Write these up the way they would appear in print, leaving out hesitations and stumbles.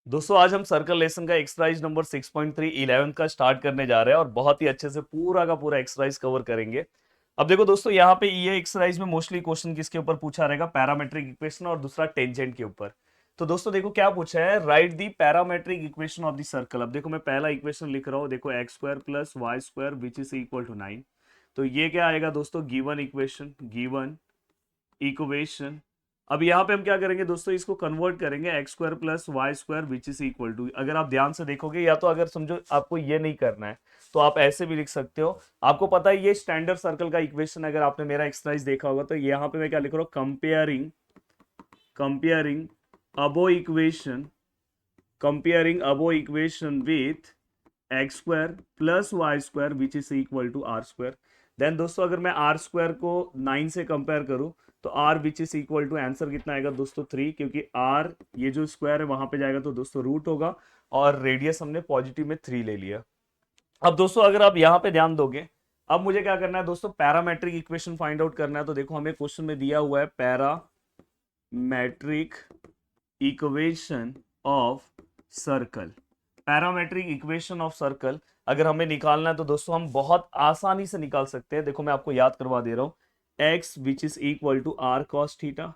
दोस्तों आज हम सर्कल लेसन का एक्सरसाइज नंबर 6.3 11th का स्टार्ट करने जा रहे हैं और बहुत ही अच्छे से पूरा का पूरा एक्सरसाइज कवर करेंगे। अब देखो दोस्तों, यहाँ पे ये एक्सरसाइज में मोस्टली क्वेश्चन किसके ऊपर पूछा रहेगा, पैरामेट्रिक इक्वेशन और दूसरा टेंजेंट के ऊपर। तो दोस्तों देखो क्या पूछा है, write the parametric equation of the circle. अब देखो मैं पहला इक्वेशन लिख रहा हूँ, देखो x square plus y square which is equal to 9। तो ये क्या आएगा दोस्तों, गिवन इक्वेशन, गिवन इक्वेशन। अब यहाँ पे हम क्या करेंगे दोस्तों, इसको कन्वर्ट करेंगे x square plus y square which is equal to. अगर आप ध्यान से देखोगे, या तो अगर समझो आपको ये नहीं करना है तो आप ऐसे भी लिख सकते हो। आपको पता है ये स्टैंडर्ड सर्कल का इक्वेशन, अगर आपने मेरा एक्सरसाइज देखा होगा तो यहाँ पे मैं क्या लिख रहा हूँ, comparing comparing above equation, comparing above equation with x square plus y square which is equal to r square. Then दोस्तों अगर मैं आर स्क्वायर को 9 से कंपेयर करूं तो r which is equal to, answer कितना आएगा दोस्तों 3, क्योंकि आर ये जो स्क्वायर है वहां पे जाएगा तो दोस्तों रूट होगा और रेडियस हमने पॉजिटिव में 3 ले लिया। अब दोस्तों अगर आप यहाँ पे ध्यान दोगे, अब मुझे क्या करना है दोस्तों, पैरामेट्रिक इक्वेशन फाइंड आउट करना है। तो देखो हमें क्वेश्चन में दिया हुआ है parametric equation of circle. Parametric equation of circle अगर हमें निकालना है तो दोस्तों हम बहुत आसानी से निकाल सकते हैं। देखो मैं आपको याद करवा दे रहा हूं, x which is equal to r cos theta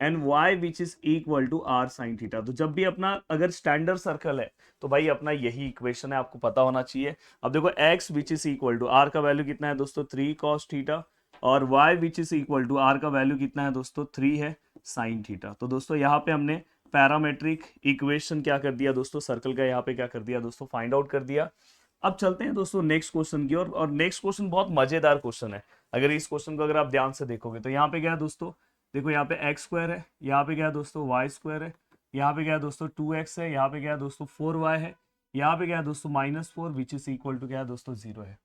and y which is equal to r sine theta. तो जब भी अपना अगर स्टैंडर्ड सर्कल है तो भाई अपना यही इक्वेशन है, आपको पता होना चाहिए। अब देखो x which is equal to r का वैल्यू कितना है दोस्तों 3 कॉस थीटा, और y which is equal to r का वैल्यू कितना है दोस्तों 3 है साइन थीटा। तो दोस्तों यहाँ पे हमने पैरामेट्रिक इक्वेशन क्या कर दिया दोस्तों, सर्कल का यहाँ पे क्या कर दिया दोस्तों, फाइंड आउट कर दिया। अब चलते हैं दोस्तों नेक्स्ट क्वेश्चन की ओर, और नेक्स्ट क्वेश्चन बहुत मजेदार क्वेश्चन है। अगर इस क्वेश्चन को अगर आप ध्यान से देखोगे तो यहाँ पे क्या है दोस्तों, देखो यहाँ पे एक्स स्क्वायर है, यहाँ पे क्या है दोस्तों वाई स्क्वायर है, यहाँ पे क्या है दोस्तों 2x है, यहाँ पे क्या है दोस्तों 4y है, यहाँ पे क्या है दोस्तों -4 विच इज इक्वल टू क्या है दोस्तों 0 है।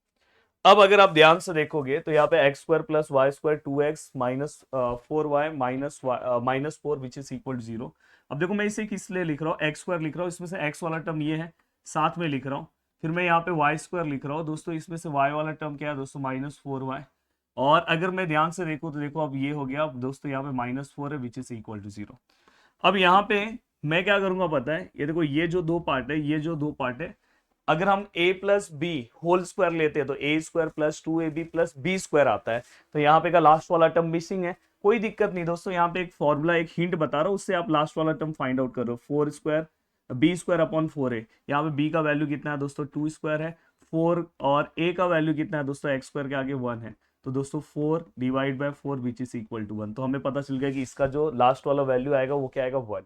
अब अगर आप ध्यान से देखोगे तो यहाँ पे x square plus y square 2x minus 4y minus 4 which is equal to 0। अब देखो मैं इसे किस लिए लिख रहा हूँ, एक्स स्क्वायर लिख रहा हूँ, इसमें से एक्स वाला टर्म ये है साथ में लिख रहा हूँ, फिर मैं यहाँ पे वाई स्क्वायर लिख रहा हूँ दोस्तों, इसमें से वाई वाला टर्म क्या है दोस्तों -4y। और अगर मैं ध्यान से देखूँ तो देखो अब ये हो गया, अब दोस्तों यहाँ पे -4 है विच इज इक्वल टू 0। अब यहाँ पे मैं क्या करूंगा पता है, ये देखो ये जो दो पार्ट है, ये जो दो पार्ट है, अगर हम a plus B whole square लेते हैं तो A square plus 2ab plus B square आता है। तो यहाँ पे का लास्ट वाला टर्म मिसिंग है, कोई दिक्कत नहीं दोस्तों, यहाँ पे एक फॉर्मूला एक हिंट बता रहा हूँ, उससे आप लास्ट वाला टर्म फाइंड आउट करो। 4 स्क्वायर बी स्क्वायर अपॉन 4 है, यहाँ पे b का वैल्यू कितना है दोस्तों 2 स्क्वायर है 4, और a का वैल्यू कितना है दोस्तों एक्स स्क्वायर के आगे 1 है। तो दोस्तों 4 divide by 4 which is equal to 1। तो हमें पता चल गया कि इसका जो लास्ट वाला वैल्यू आएगा वो क्या आएगा 1।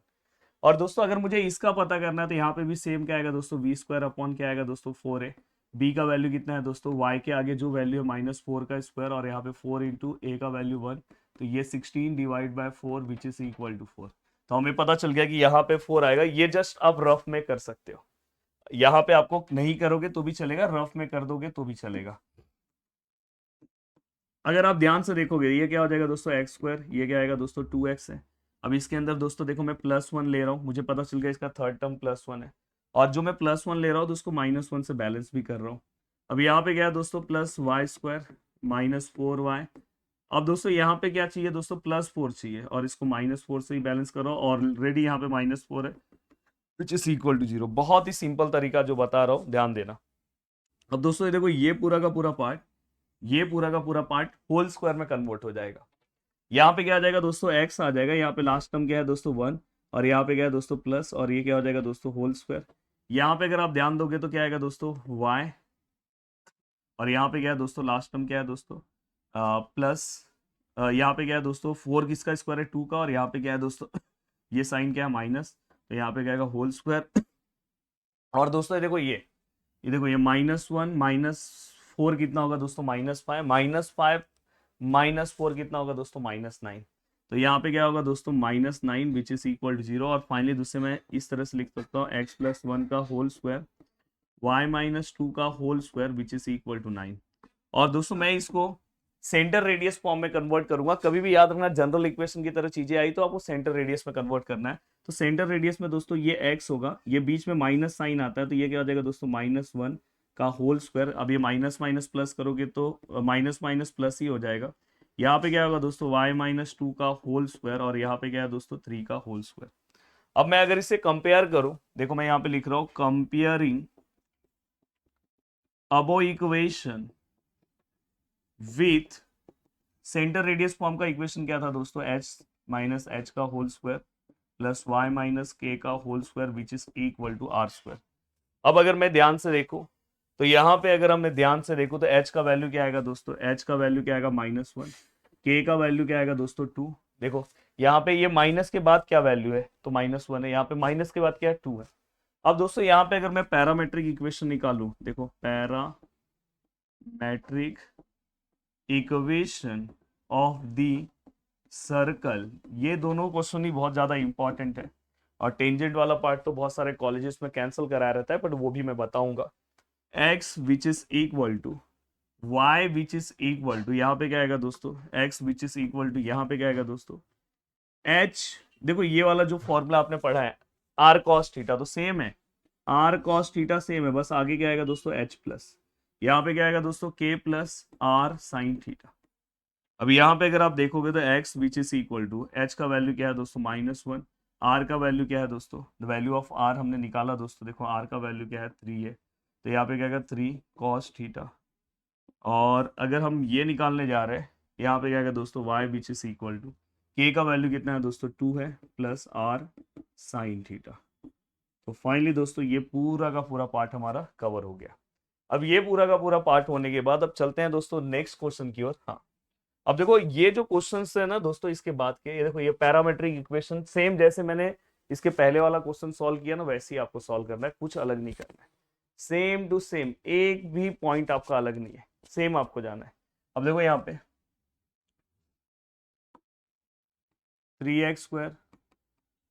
और दोस्तों अगर मुझे इसका पता करना है तो यहाँ पे भी सेम क्या आएगा दोस्तों, वी स्क्वायर अपॉन क्या आएगा दोस्तों 4 है, बी का वैल्यू कितना है दोस्तों वाई के आगे जो वैल्यू है -4 का स्क्वायर, और यहाँ पे 4 इंटू ए का वैल्यू 1, तो ये 16 divide by 4 which is equal to 4। तो हमें पता चल गया कि यहाँ पे 4 आएगा। ये जस्ट आप रफ में कर सकते हो, यहाँ पे आपको नहीं करोगे तो भी चलेगा, रफ में कर दोगे तो भी चलेगा। अगर आप ध्यान से देखोगे ये क्या हो जाएगा दोस्तों एक्स स्क्वायर, ये क्या आएगा दोस्तों 2x है। अब इसके अंदर दोस्तों देखो मैं +1 ले रहा हूँ, मुझे पता चल गया इसका थर्ड टर्म +1 है, और जो मैं +1 ले रहा हूँ तो उसको -1 से बैलेंस भी कर रहा हूँ। अब यहाँ पे क्या है दोस्तों प्लस वाई स्क्वायर -4y। अब दोस्तों यहाँ पे क्या चाहिए दोस्तों, +4 चाहिए, और इसको -4 से ही बैलेंस करो, और ऑलरेडी यहाँ पे -4 है विच इज इक्वल टू 0। बहुत ही सिंपल तरीका जो बता रहा हूँ, ध्यान देना। अब दोस्तों ये देखो ये पूरा का पूरा पार्ट, ये पूरा का पूरा पार्ट होल स्क्वायर में कन्वर्ट हो जाएगा। यहाँ पे क्या आ जाएगा दोस्तों एक्स आ जाएगा, यहाँ पे लास्ट टर्म क्या है दोस्तों 1, और यहाँ पे क्या है दोस्तों प्लस, और ये क्या हो जाएगा दोस्तों होल स्क्वायर। यहाँ पे अगर आप ध्यान दोगे तो क्या आएगा दोस्तों y, और यहाँ पे क्या है दोस्तों लास्ट टर्म क्या है दोस्तों प्लस, यहाँ पे क्या है दोस्तों 4 किसका स्क्वायर है 2 का, और यहाँ पे क्या है दोस्तों ये साइन क्या है माइनस, तो यहाँ पे क्या आएगा होल स्क्वायर। और दोस्तों ये देखो ये देखो ये -1 -4 कितना होगा दोस्तों -5, -5 -4 कितना होगा दोस्तों -9। तो यहाँ पे क्या होगा दोस्तों -9 विच इज इक्वल टू 0। और फाइनली दूसरे मैं इस तरह से लिख सकता हूँ x+1 का होल स्क्वायर y-2 का whole square which is equal to 9। और दोस्तों मैं इसको सेंटर रेडियस फॉर्म में कन्वर्ट करूंगा। कभी भी याद रखना, जनरल इक्वेशन की तरह चीजें आई तो आपको सेंटर रेडियस में कन्वर्ट करना है। तो सेंटर रेडियस में दोस्तों ये x होगा, ये बीच में माइनस साइन आता है, तो ये क्या हो जाएगा दोस्तों -1 का होल स्क्वायर। अब ये माइनस माइनस प्लस करोगे तो माइनस माइनस प्लस ही हो जाएगा। यहाँ पे क्या होगा दोस्तों y-2 का होल स्क्वायर, और यहाँ पे क्या है दोस्तों 3 का होल स्क्वायर। अब मैं अगर इसे कंपेयर करूं, देखो मैं यहां पे लिख रहा हूं comparing above equation with centre radius form का इक्वेशन क्या था दोस्तों, एच माइनस एच का whole square plus y minus k का whole square which is equal to r square. अब अगर मैं ध्यान से देखूं तो यहाँ पे अगर हमने ध्यान से देखो तो h का वैल्यू क्या आएगा दोस्तों, h का वैल्यू क्या आएगा -1, k का वैल्यू क्या आएगा दोस्तों 2। देखो यहाँ पे ये माइनस के बाद क्या वैल्यू है तो -1 है, यहाँ पे माइनस के बाद क्या है 2 है। अब दोस्तों यहाँ पे अगर मैं पैरामेट्रिक इक्वेशन निकालू, देखो parametric equation of the circle, ये दोनों क्वेश्चन ही बहुत ज्यादा इंपॉर्टेंट है और टेंजेंट वाला पार्ट तो बहुत सारे कॉलेजेस में कैंसिल कराया रहता है, बट वो भी मैं बताऊंगा। x which is equal to y which is equal to, यहाँ पे क्या आएगा दोस्तों x which is equal to, यहाँ पे क्या आएगा दोस्तों h। देखो ये वाला जो फॉर्मूला आपने पढ़ा है r cos थीटा तो सेम है, r cos थीटा सेम है, बस आगे क्या आएगा दोस्तों h प्लस, यहाँ पे क्या आएगा दोस्तों k plus r sine theta. अब यहाँ पे अगर आप देखोगे तो x which is equal to, h का वैल्यू क्या है दोस्तों -1, r का वैल्यू क्या है दोस्तों, द वैल्यू ऑफ r हमने निकाला दोस्तों, देखो r का वैल्यू क्या है 3 है, तो यहाँ पे क्या आएगा 3 cos थीटा। और अगर हम ये निकालने जा रहे हैं यहाँ पे क्या आएगा दोस्तों y which is equal to, k का वैल्यू कितना है दोस्तों 2 है प्लस r साइन थीटा। तो फाइनली दोस्तों ये पूरा का पूरा पार्ट हमारा कवर हो गया। अब ये पूरा का पूरा पार्ट होने के बाद अब चलते हैं दोस्तों नेक्स्ट क्वेश्चन की ओर। हाँ, अब देखो ये जो क्वेश्चंस है ना दोस्तों इसके बाद के, ये देखो ये पैरामेट्रिक इक्वेशन सेम जैसे मैंने इसके पहले वाला क्वेश्चन सॉल्व किया ना वैसे ही आपको सॉल्व करना है, कुछ अलग नहीं करना है, सेम टू सेम, एक भी पॉइंट आपका अलग नहीं है, सेम आपको जाना है। अब देखो यहाँ पे 3x square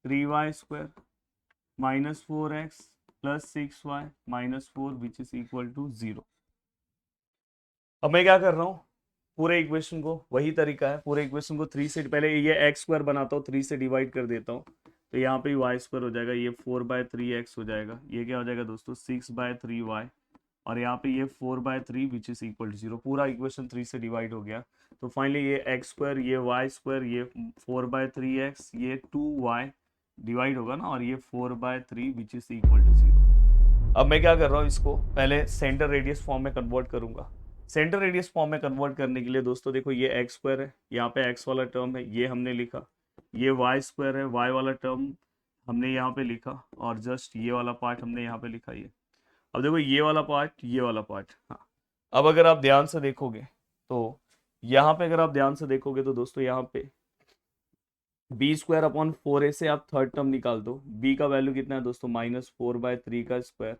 3y square -4x plus 6y -4 which is equal to 0। अब मैं क्या कर रहा हूँ, पूरे इक्वेशन को वही तरीका है, पूरे इक्वेशन को 3 से पहले ये एक्स स्क्वायर बनाता हूँ, 3 से डिवाइड कर देता हूँ, तो यहाँ पे वाई स्क्वायर हो जाएगा, ये 4/3x हो जाएगा, ये क्या हो जाएगा दोस्तों 6/3y, और यहाँ पे ये 4/3 विच इज इक्वल टू 0। पूरा इक्वेशन 3 से डिवाइड हो गया, तो फाइनली ये एक्स स्क्वायर ये वाई स्क्वायर ये 4/3x ये 2y डिवाइड होगा ना, और ये 4/3 विच इज इक्वल टू 0। अब मैं क्या कर रहा हूँ, इसको पहले सेंटर रेडियस फॉर्म में कन्वर्ट करूंगा। सेंटर रेडियस फॉर्म में कन्वर्ट करने के लिए दोस्तों देखो ये एक्स स्क्वायर है, यहाँ पे एक्स वाला टर्म है ये हमने लिखा, ये वाई स्क्वायर है वाई वाला टर्म हमने यहाँ पे लिखा, और जस्ट ये वाला पार्ट हमने यहाँ पे लिखा ये। अब देखो ये वाला पार्ट ये वाला पार्ट, हाँ। अब अगर आप ध्यान से देखोगे तो यहाँ पे अगर आप ध्यान से देखोगे तो दोस्तों यहाँ पे b² / 4a से आप थर्ड टर्म निकाल दो, b का वैल्यू कितना है दोस्तों -4/3 का स्क्वायर,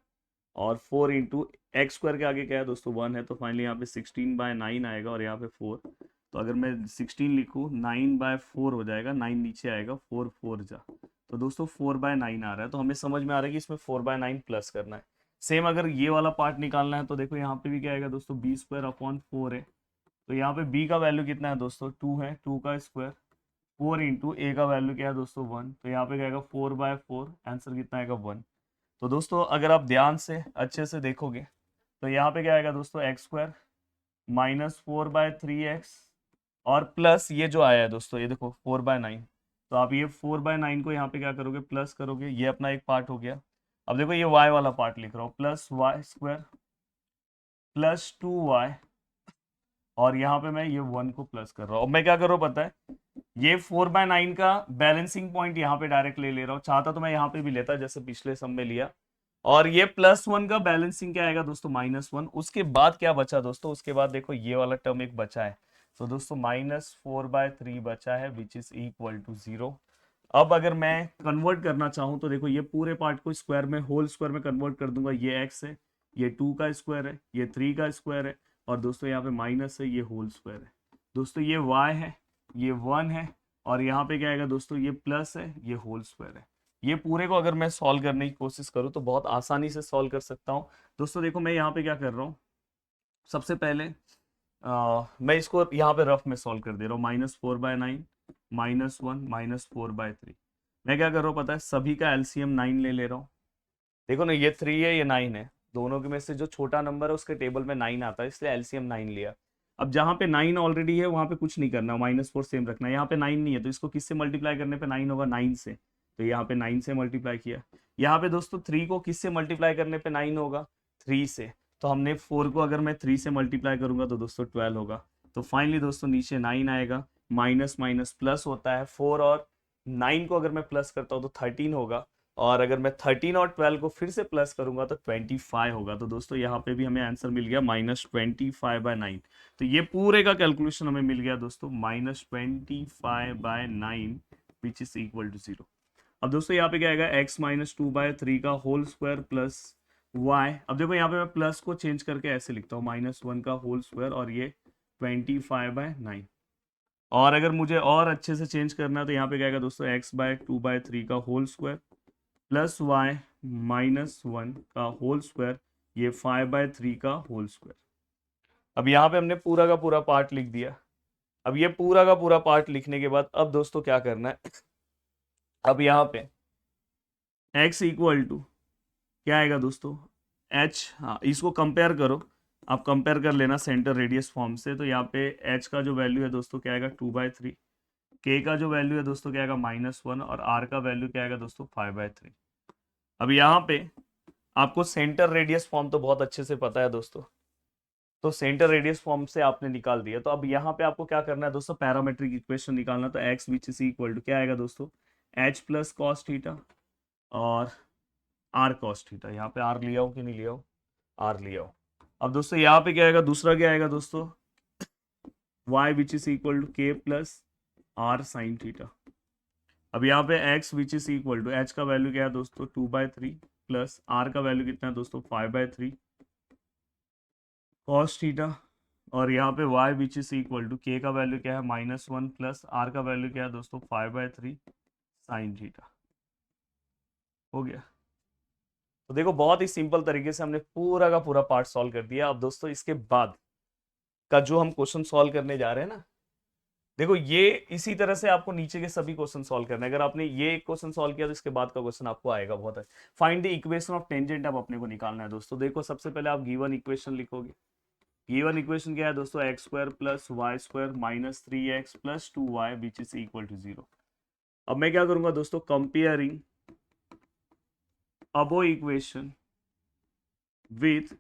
और 4 इंटू एक्स स्क्वायर के आगे क्या है दोस्तों 1 है, तो फाइनली यहाँ पे 16/9 आएगा, और यहाँ पे 4, तो अगर मैं 16 लिखूँ 9/4 हो जाएगा, 9 नीचे आएगा, 4 4 जा, तो दोस्तों 4/9 आ रहा है, तो हमें समझ में आ रहा है कि इसमें 4/9 प्लस करना है। सेम अगर ये वाला पार्ट निकालना है तो देखो यहाँ पे भी क्या आएगा दोस्तों b² / 4 है, तो यहाँ पे b का वैल्यू कितना है दोस्तों 2 है, 2 का स्क्वायर, 4 इंटू a का वैल्यू क्या है दोस्तों 1, तो यहाँ पे क्या आएगा 4/4, आंसर कितना आएगा 1। तो दोस्तों अगर आप ध्यान से अच्छे से देखोगे तो यहाँ पे क्या आएगा दोस्तों x² -4/3x, और प्लस ये जो आया है दोस्तों ये देखो 4/9, तो आप ये 4/9 को यहाँ पे क्या करोगे प्लस करोगे, ये अपना एक पार्ट हो गया। अब देखो ये y वाला पार्ट लिख रहा हूँ, +y² प्लस 2y, और यहाँ पे मैं ये 1 को प्लस कर रहा हूँ। अब मैं क्या कर रहा हूँ पता है, ये 4/9 का बैलेंसिंग पॉइंट यहाँ पे डायरेक्ट ले रहा हूँ, चाहता तो मैं यहाँ पे भी लेता जैसे पिछले सम में लिया, और ये +1 का बैलेंसिंग क्या आएगा दोस्तों -1। उसके बाद क्या बचा दोस्तों, उसके बाद देखो ये वाला टर्म एक बचा है, तो दोस्तों -4/3 बचा है विच इज इक्वल टू 0। अब अगर मैं कन्वर्ट करना चाहूँ तो देखो ये पूरे पार्ट को स्क्वायर में होल स्क्वायर में कन्वर्ट कर दूंगा, ये x है, ये 2 का स्क्वायर है, ये 3 का स्क्वायर है, और दोस्तों यहाँ पे माइनस है, ये होल स्क्वायर है, दोस्तों ये y है, ये 1 है, और यहाँ पे क्या आएगा दोस्तों ये प्लस है, ये होल स्क्वायर है। ये पूरे को अगर मैं सॉल्व करने की कोशिश करूँ तो बहुत आसानी से सॉल्व कर सकता हूँ। दोस्तों देखो मैं यहाँ पे क्या कर रहा हूँ, सबसे पहले मैं इसको यहाँ पे रफ में सॉल्व कर दे रहा हूँ, -4/9 -1 -4/3। मैं क्या कर रहा हूँ पता है, सभी का एलसीएम 9 ले रहा हूँ। देखो ना ये 3 है ये 9 है, दोनों के में से जो छोटा नंबर है उसके टेबल में 9 आता है, इसलिए एलसीएम 9 लिया। अब जहाँ पे 9 ऑलरेडी है वहाँ पे कुछ नहीं करना, -4 सेम रखना है, यहाँ पे 9 नहीं है तो इसको किससे मल्टीप्लाई करने पे 9 होगा, 9 से, तो यहाँ पे 9 से मल्टीप्लाई किया। यहाँ पे दोस्तों 3 को किससे मल्टीप्लाई करने पे 9 होगा, 3 से। तो हमने 4 को अगर मैं 3 से मल्टीप्लाई करूंगा तो दोस्तों 12 होगा। तो फाइनली दोस्तों नीचे 9 आएगा, माइनस माइनस प्लस होता है, 4 और 9 को अगर मैं प्लस करता हूँ तो 13 होगा, और अगर मैं 13 और 12 को फिर से प्लस करूंगा तो 25 होगा। तो दोस्तों यहाँ पे भी हमें आंसर मिल गया -25/9। तो ये पूरे का कैलकुलेशन हमें मिल गया दोस्तों -25/9 विच इज इक्वल टू 0। अब दोस्तों यहाँ पे क्या आएगा, x -2/3 का होल स्क्वायर प्लस y। अब देखो यहाँ पे मैं प्लस को चेंज करके ऐसे लिखता हूँ, -1 का होल स्क्वायर और ये 25/9। और अगर मुझे और अच्छे से चेंज करना है तो यहाँ पे क्या आएगा दोस्तों, x/2/3 का होल स्क्वायर प्लस y -1 का होल स्क्वायर, ये 5/3 का होल स्क्वायर। अब यहाँ पे हमने पूरा का पूरा पार्ट लिख दिया। अब ये पूरा का पूरा पार्ट लिखने के बाद अब दोस्तों क्या करना है, अब यहाँ पे x इक्वल टू क्या आएगा दोस्तों, h। हाँ, इसको कंपेयर करो, आप कंपेयर कर लेना सेंटर रेडियस फॉर्म से। तो यहाँ पे h का जो वैल्यू है दोस्तों क्या आएगा, 2/3, k का जो वैल्यू है दोस्तों क्या आएगा, -1, और r का वैल्यू क्या आएगा दोस्तों, 5/3। अब यहाँ पे आपको सेंटर रेडियस फॉर्म तो बहुत अच्छे से पता है दोस्तों, तो सेंटर रेडियस फॉर्म से आपने निकाल दिया। तो अब यहाँ पे आपको क्या करना है दोस्तों, पैरामेट्रिक इक्वेशन निकालना। तो x which is equal to क्या आएगा दोस्तों, h प्लस कॉस थीटा और r कॉस थीटा। यहाँ पे r लिया हो कि नहीं लिया हो, r लिया हो। अब दोस्तों यहाँ पे क्या आएगा, दूसरा क्या आएगा दोस्तों, y which is equal to k plus r sine theta. अब यहाँ पे x which is equal to, h का वैल्यू क्या है दोस्तों, 2/3 प्लस r का वैल्यू कितना है दोस्तों, 5/3 कॉस थीटा, और यहाँ पे y which is equal to k का वैल्यू क्या है, -1 प्लस r का वैल्यू क्या है दोस्तों, 5/3 साइन थीटा। हो गया। तो देखो बहुत ही सिंपल तरीके से हमने पूरा का पूरा पार्ट सॉल्व कर दिया। अब दोस्तों इसके बाद का जो हम क्वेश्चन सॉल्व करने जा रहे हैं ना, देखो ये इसी तरह से आपको नीचे के सभी क्वेश्चन सॉल्व करने हैं। अगर आपने ये क्वेश्चन सॉल्व किया तो इसके बाद का क्वेश्चन आपको आएगा बहुत है। Find the equation of tangent अब अपने को निकालना है दोस्तों। देखो सबसे पहले आप गिवन इक्वेशन लिखोगे। गिवन इक्वेशन क्या है दोस्तों, x² plus y² minus 3x plus 2y which is equal to 0। अब मैं क्या करूंगा दोस्तों, comparing above equation with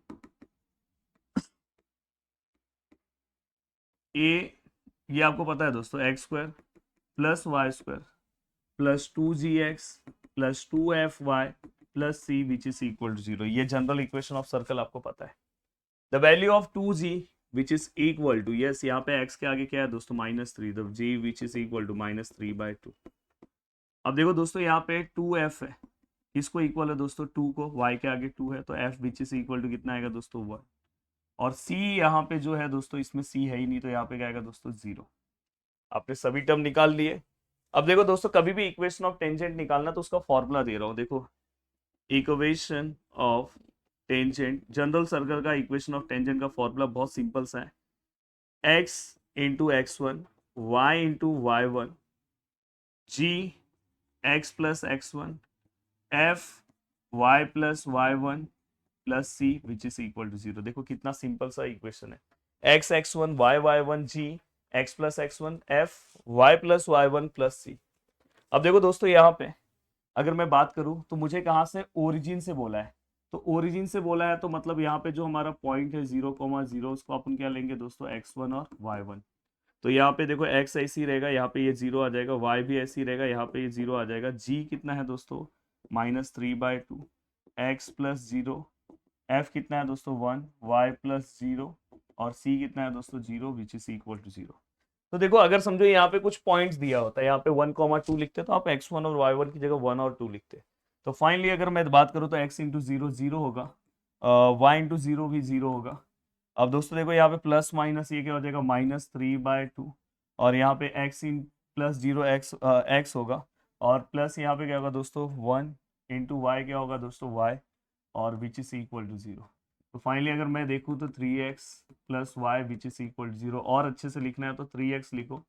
a, ये आपको पता है दोस्तों, x² plus y² plus 2gx plus 2fy plus c which is equal to 0। ये जनरल इक्वेशन ऑफ सर्कल आपको पता है। The value of 2g which is equal to, yes यहाँ पे x के आगे क्या है दोस्तों, -3, the g which is equal to -3/2। अब देखो दोस्तों यहाँ पे 2f है, इसको इक्वल है दोस्तों 2 को, y के आगे 2 है तो f which is equal to कितना आएगा दोस्तों 1, और c यहाँ पे जो है दोस्तों इसमें c है ही नहीं, तो यहाँ पे क्या आएगा दोस्तों 0। आपने सभी टर्म निकाल लिए। अब देखो दोस्तों कभी भी इक्वेशन ऑफ टेंजेंट निकालना तो उसका फॉर्मूला दे रहा हूँ। देखो equation of tangent, general circle का इक्वेशन ऑफ टेंजेंट का फॉर्मूला बहुत सिंपल सा है, x into x1 y into y1 g x plus x1 f y plus y1 plus c which is equal to 0। देखो कितना सिंपल सा equation है, x x1 y y1 g x plus x1 f y plus y1 plus C. अब देखो दोस्तों यहाँ पे अगर मैं बात करूं तो मुझे कहाँ से, ओरिजिन से बोला है। तो ओरिजिन से बोला है तो मतलब यहाँ पे जो हमारा पॉइंट है 0,0, उसको अपन क्या लेंगे दोस्तों, x1 और y1। तो यहाँ पे देखो x ऐसी रहेगा, यहाँ पे ये 0 आ जाएगा, y भी ऐसी रहेगा, यहाँ पे ये 0 आ जाएगा। g कितना है दोस्तों, -3/2, x प्लस 0, f कितना है दोस्तों 1, y प्लस 0, और c कितना है दोस्तों 0 विच इज इक्वल टू 0। तो देखो अगर समझो यहाँ पे कुछ पॉइंट्स दिया होता है, यहाँ पे 1,2 लिखते तो आप x1 और y1 की जगह 1 और 2 लिखते। तो फाइनली अगर मैं बात करूँ तो x इंटू 0 0 होगा, y इंटू 0 भी 0 होगा। अब दोस्तों देखो यहाँ पे प्लस माइनस ये क्या हो जाएगा, -3/2, और यहाँ पे x इन प्लस 0 x होगा, और प्लस यहाँ पे क्या होगा दोस्तों 1 इंटू वाई क्या होगा दोस्तों y, और विच इज इक्वल टू 0। तो फाइनली अगर मैं देखूँ तो 3x plus y which is equal to 0, और अच्छे से लिखना है तो 3x लिखो,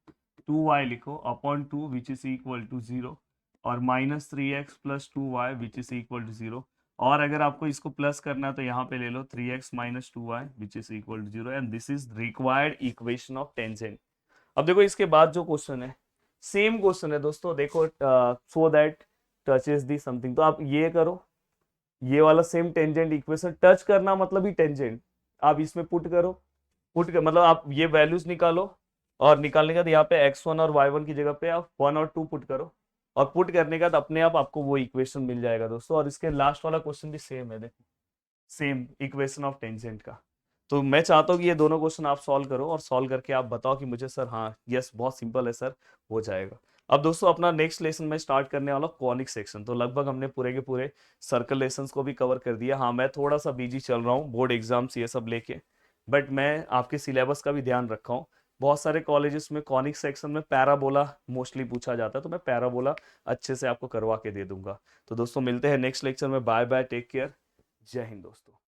2y लिखो upon 2 which is equal to 0, और -3x plus 2y which is equal to 0। और अगर आपको इसको प्लस करना है तो यहाँ पे ले लो 3x minus 2y which is equal to 0, and this is required equation of tangent. अब देखो इसके बाद जो क्वेश्चन है सेम क्वेश्चन है दोस्तों। देखो so that touches the something, तो आप ये करो, ये वाला सेम टेंजेंट इक्वेशन, टच करना मतलब ही टेंजेंट, आप इसमें पुट करो, पुट कर मतलब आप ये वैल्यूज निकालो, और निकालने के बाद यहाँ पे x1 और y1 की जगह पे आप 1 और 2 पुट करो, और पुट करने के बाद अपने आप आपको वो इक्वेशन मिल जाएगा दोस्तों। और इसके लास्ट वाला क्वेश्चन भी सेम है, देखो सेम इक्वेशन ऑफ टेंजेंट का। तो मैं चाहता हूँ कि ये दोनों क्वेश्चन आप सॉल्व करो, और सॉल्व करके आप बताओ कि मुझे सर हाँ यस बहुत सिंपल है सर, हो जाएगा। अब दोस्तों अपना नेक्स्ट लेसन में स्टार्ट करने वाला कॉनिक सेक्शन। तो लगभग हमने पूरे के पूरे सर्कल लेसन्स को भी कवर कर दिया। हाँ मैं थोड़ा सा बिजी चल रहा हूँ बोर्ड एग्जाम्स ये सब लेके, बट मैं आपके सिलेबस का भी ध्यान रखा हूँ। बहुत सारे कॉलेजेस में कॉनिक सेक्शन में पैराबोला मोस्टली पूछा जाता है, तो मैं पैराबोला अच्छे से आपको करवा के दे दूंगा। तो दोस्तों मिलते हैं नेक्स्ट लेक्चर में, बाय बाय, टेक केयर, जय हिंद दोस्तों।